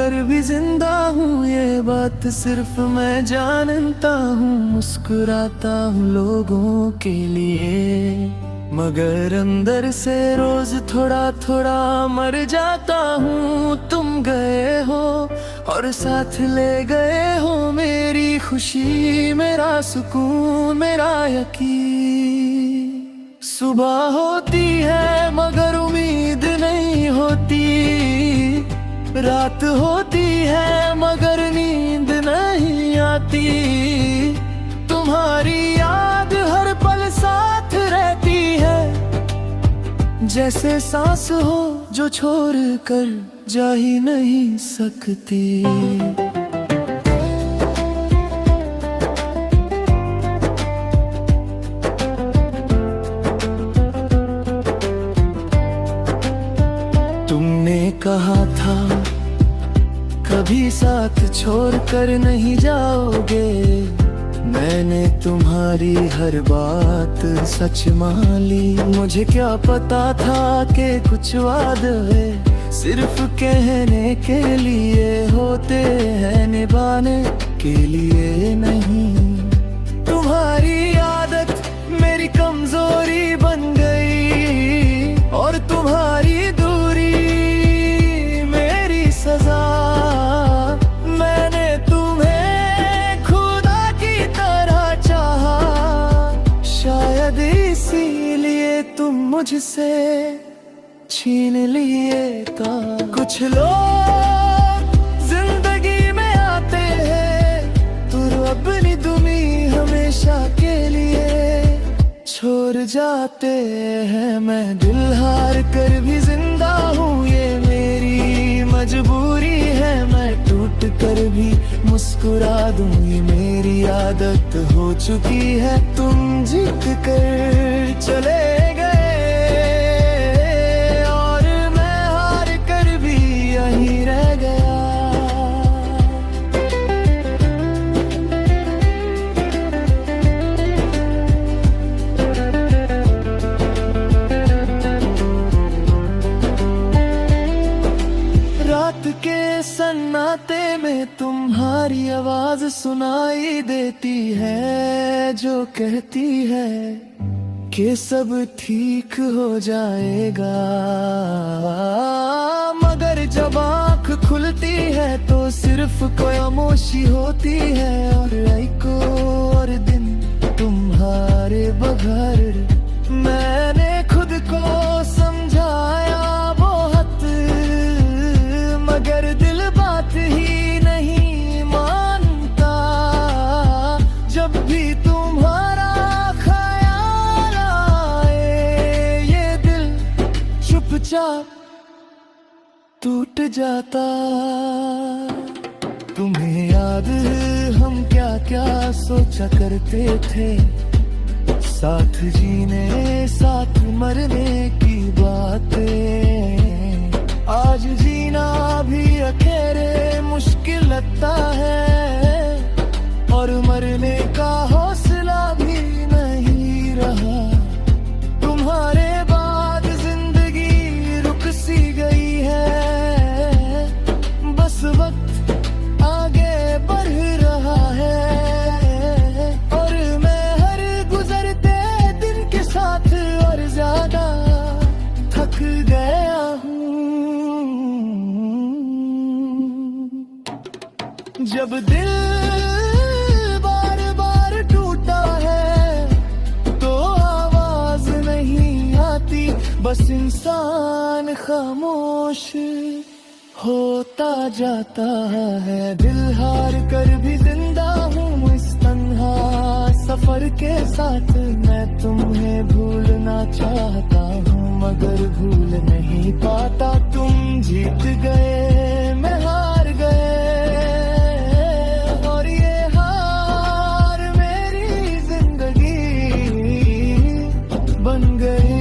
कर भी जिंदा हूँ, ये बात सिर्फ मैं जानता हूँ। मुस्कुराता हूँ लोगों के लिए, मगर अंदर से रोज थोड़ा थोड़ा मर जाता हूँ। तुम गए हो और साथ ले गए हो मेरी खुशी, मेरा सुकून, मेरा यकीन। सुबह होती है मगर उम्मीद नहीं होती, रात होती है मगर नींद नहीं आती। तुम्हारी याद हर पल साथ रहती है, जैसे सांस हो जो छोड़ कर जा ही नहीं सकती। तुमने कहा था कभी साथ छोड़ कर नहीं जाओगे, मैंने तुम्हारी हर बात सच मान ली। मुझे क्या पता था कि कुछ वादे सिर्फ कहने के लिए होते हैं, निभाने के लिए नहीं। तुम्हारी आदत मेरी कमजोरी बन गई और तुम्हारी दूरी मेरी सजा। मैंने तुम्हें खुदा की तरह चाहा, शायद इसीलिए तुम मुझसे छीन लिए था। कुछ लोग जिंदगी में आते हैं तो अपनी दुनी हमेशा के लिए छोड़ जाते हैं। मैं दिल हार कर भी जिंदा हूँ, ये मेरी मजबूरी है। मैं टूट कर भी मुस्कुरा दूँ, ये मेरी आदत हो चुकी है। तुम जीत कर चले गए और मैं हार कर भी यहीं रह गया। रात के सन्नाटे में तुम्हारी आवाज सुनाई देती है, जो कहती है कि सब ठीक हो जाएगा। मगर जब आँख खुलती है तो सिर्फ खामोशी होती है, और एक और दिन तुम्हारे बगैर मैंने खुद को समझाया बहुत, मगर दिल बात ही नहीं मानता। जब भी तुम्हारा ख्याल आए ये दिल चुपचाप टूट जाता। तुम्हें याद है हम क्या क्या सोचा करते थे, साथ जीने साथ मरने की बातें। आज जीना भी अकेले मुश्किल लगता है और मरने का हौसला भी नहीं रहा। तुम्हारे बाद जिंदगी रुक सी गई है, बस वक्त आगे बढ़ रहा है। और मैं हर गुजरते दिन के साथ और ज्यादा थक गया हूँ। जब दिल बार बार टूटा है तो आवाज नहीं आती, बस इंसान खामोश होता जाता है। दिल हार कर भी जिंदा हूँ इस तन्हा सफर के साथ। मैं तुम्हें भूलना चाहता हूँ मगर भूल नहीं पाता। तुम जीत गए मैं हार गए, और ये हार मेरी जिंदगी बन गई।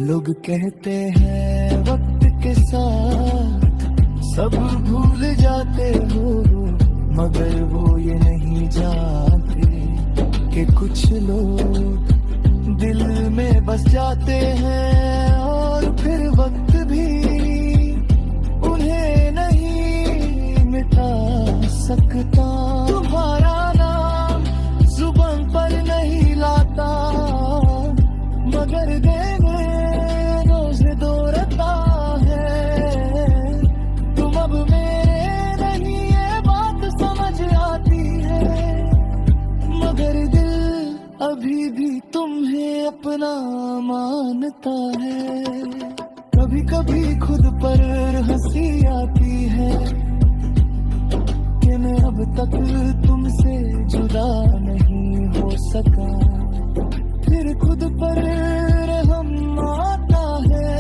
लोग कहते हैं वक्त के साथ सब भूल जाते हो, मगर वो ये नहीं जानते के कुछ लोग दिल में बस जाते हैं और फिर वक्त भी उन्हें नहीं मिटा सकता। तुम्हारा नाम जुबान पर नहीं लाता, मगर देने रोज दौड़ता है। तुम अब मेरे नहीं, ये बात समझ आती है, मगर दिल अभी भी तुम्हें अपना मानता है। कभी कभी खुद पर हंसी आती है कि मैं अब तक तुमसे जुदा नहीं हो सका। फिर खुद पर रहम आता है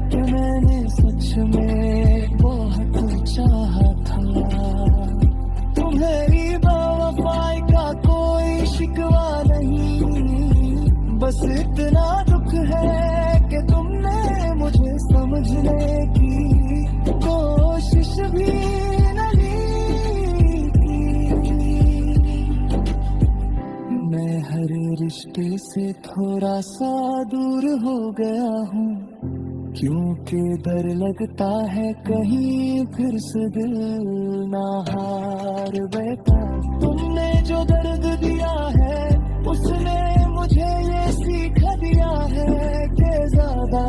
कि मैंने सच में बहुत चाहा था। तुम्हारी बेवफाई का कोई शिकवा नहीं, बस इतना दुख है कि तुमने मुझे समझने की कोशिश भी नहीं की। मैं हर रिश्ते से थोड़ा सा दूर हो गया हूँ, क्योंकि डर लगता है कहीं फिर से दिल ना हार बैठा। तुमने जो दर्द दिया है उसने मुझे ये सीख दिया है कि ज्यादा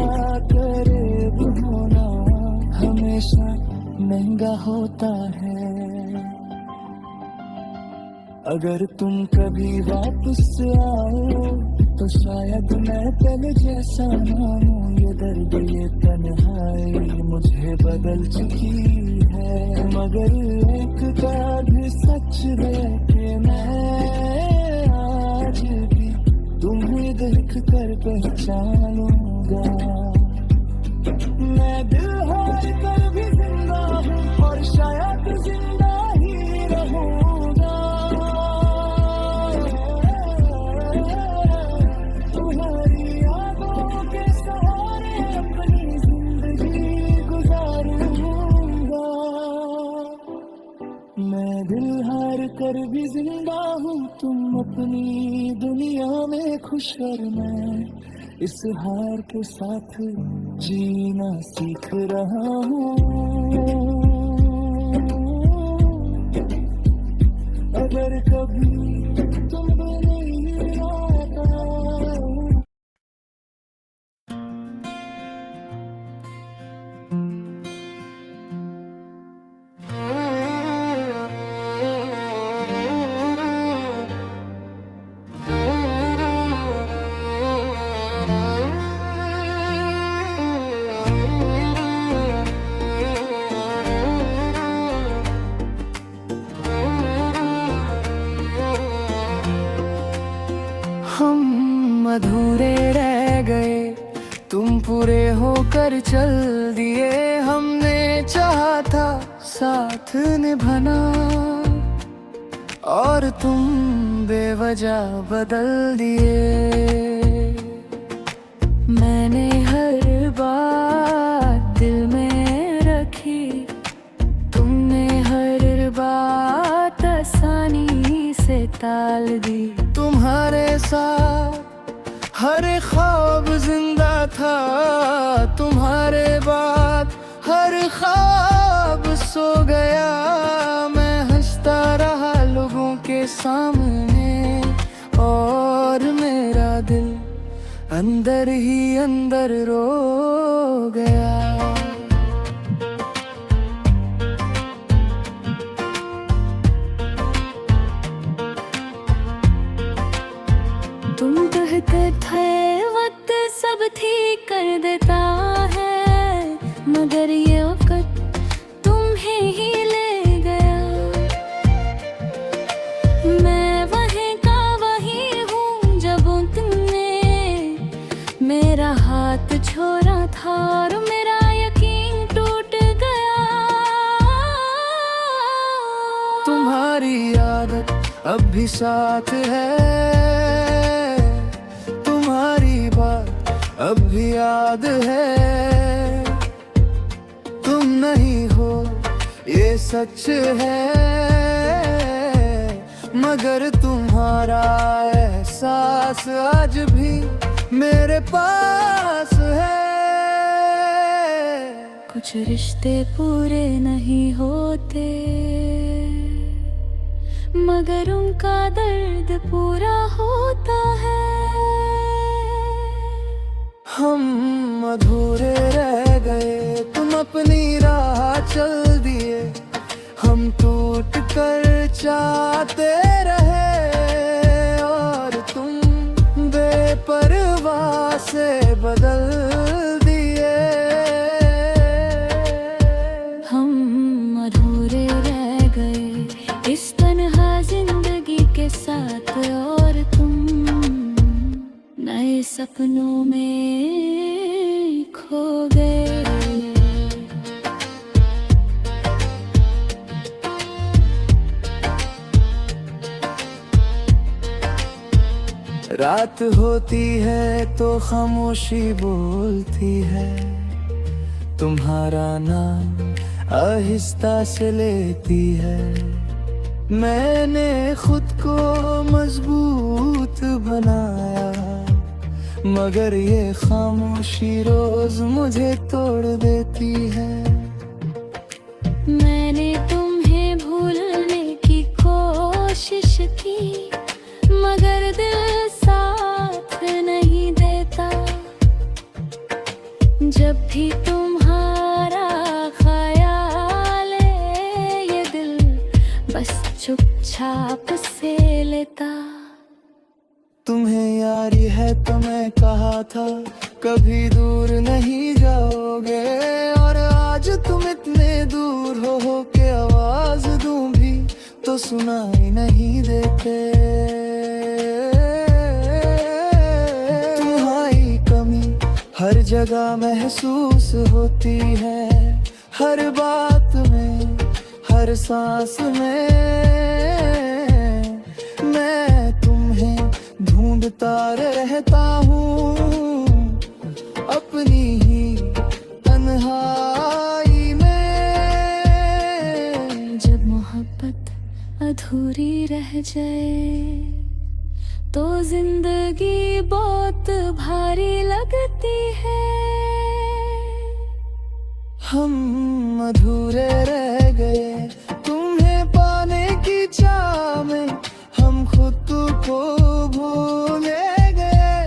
करीब होना हमेशा महंगा होता है। अगर तुम कभी वापस आओ तो शायद मैं पहले जैसा ना हूँ। ये दर्द ये तन्हाई मुझे बदल चुकी है, मगर एक बार भी सच है कि मैं आज भी तुम्हें देख कर पहचानूंगा। मैं दिल हार कर भी जिंदा हूँ और शायद जिंदा ही रहूंगा। तुम्हारी यादों के सहारे अपनी जिंदगी गुजारूंगा। मैं दिल हार कर भी जिंदा हूँ, तुम अपनी दुनिया में खुश और मैं इस हार के साथ जीना सीख रहा हूँ। अगर कभी तुम नहीं आता। हम अधूरे रह गए, तुम पूरे होकर चल दिए। हमने चाहा था साथ निभाना और तुम बेवजह बदल दिए। मैंने हर बात दिल में रखी, तुमने हर बात आसानी से टाल दी। तुम्हारे साथ हर ख्वाब जिंदा था, तुम्हारे बाद हर ख्वाब सो गया। मैं हंसता रहा लोगों के सामने और मेरा दिल अंदर ही अंदर रो गया। तुम कहते थे वक्त सब ठीक कर देता है, मगर ये वक्त तुम्हें ही ले गया। मैं वहीं का वहीं हूँ जब तुमने मेरा हाथ छोड़ा था और मेरा यकीन टूट गया। तुम्हारी आदत अब भी साथ है, तुम्हारी बात अब भी याद है। तुम नहीं हो ये सच है, मगर तुम्हारा एहसास आज भी मेरे पास है। कुछ रिश्ते पूरे नहीं होते, मगर उनका दर्द पूरा होता है। हम अधूरे रह गए, तुम अपनी राह चल दिए, हम टूट कर चाहते रहे और तुम बेपरवाह से बदल दिए। हम अधूरे रह गए इस तन्हा जिंदगी के साथ, और तुम नए सपनों में खो गए। रात होती है तो खामोशी बोलती है, तुम्हारा नाम आहिस्ता से लेती है। मैंने खुद को मजबूत बनाया, मगर ये खामोशी रोज मुझे तोड़ देती है। मैंने तुम्हें भूलने की कोशिश की, मगर दिल साथ नहीं देता। जब भी तुम्हारा ख्याल है, ये दिल बस चुपचाप से लेता। तुम्हें यारी है तो मैं कहा था कभी दूर नहीं जाओगे, और आज तुम इतने दूर हो के आवाज दूं भी तो सुनाई नहीं देते। तुम्हारी कमी हर जगह महसूस होती है, हर बात में, हर सांस में। मैं तुम्हें ढूंढता रहता हूँ अपनी ही तन्हाई में। जब मोहब्बत अधूरी रह जाए तो जिंदगी बहुत भारी लगती है। हम अधूरे रह गए तुम्हें पाने की चाह में, हम खुद को भूले गए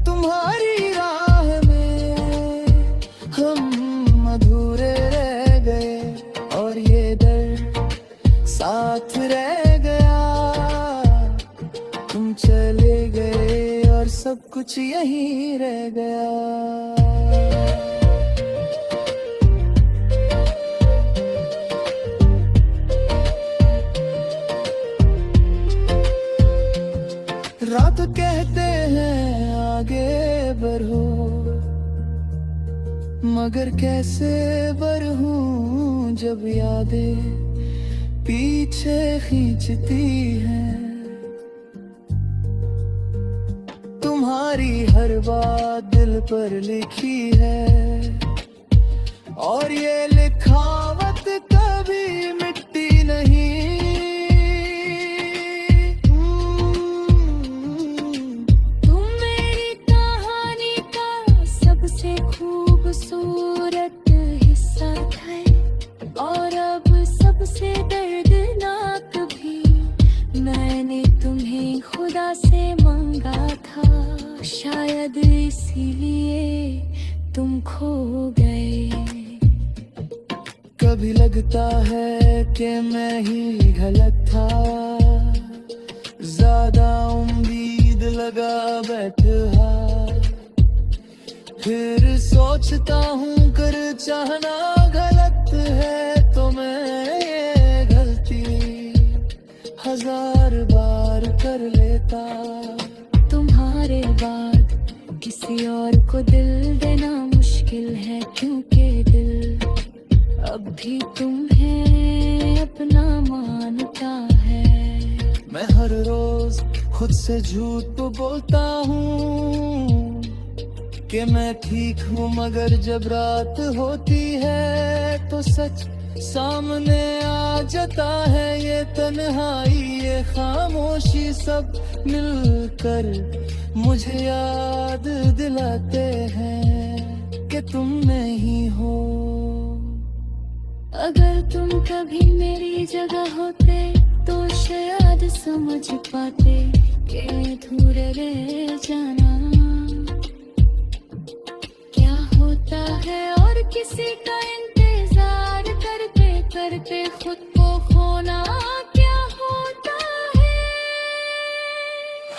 तुम्हारी राह में। हम अधूरे रह गए और ये दर्द साथ रह गया। तुम चले गए और सब कुछ यहीं रह गया। रात कहते हैं आगे बढ़ो, मगर कैसे बढ़ूं जब यादें पीछे खींचती हैं। तुम्हारी हर बात दिल पर लिखी है, और ये लिखावट कभी मिटती नहीं। खूबसूरत हिस्सा है, और अब सबसे दर्दनाक भी मैंने तुम्हें खुदा से मांगा था। शायद इसीलिए तुम खो गए। कभी लगता है कि मैं ही गलत था, ज्यादा उम्मीद लगा बैठा। फिर सोचता हूँ कर चाहना गलत है, तो मैं ये गलती हजार बार कर लेता। तुम्हारे बाद किसी और को दिल देना मुश्किल है, क्योंकि दिल अब भी तुम्हें अपना मानता है। मैं हर रोज खुद से झूठ तो बोलता हूँ कि मैं ठीक हूँ, मगर जब रात होती है तो सच सामने आ जाता है ये तन्हाई, ये खामोशी, सब मिलकर मुझे याद दिलाते हैं कि तुम नहीं हो। अगर तुम कभी मेरी जगह होते तो शायद समझ पाते कि अधूरे रह जाना क्या होता है, और किसी का इंतजार करते करते खुद को खोना क्या होता है।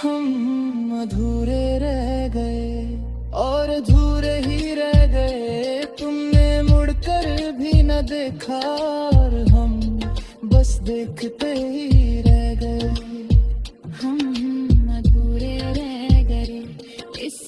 हम अधूरे रह गए और अधूरे ही रह गए, तुमने मुड़कर भी न देखा और हम बस देखते ही रह गए। हम अधूरे रह गए इस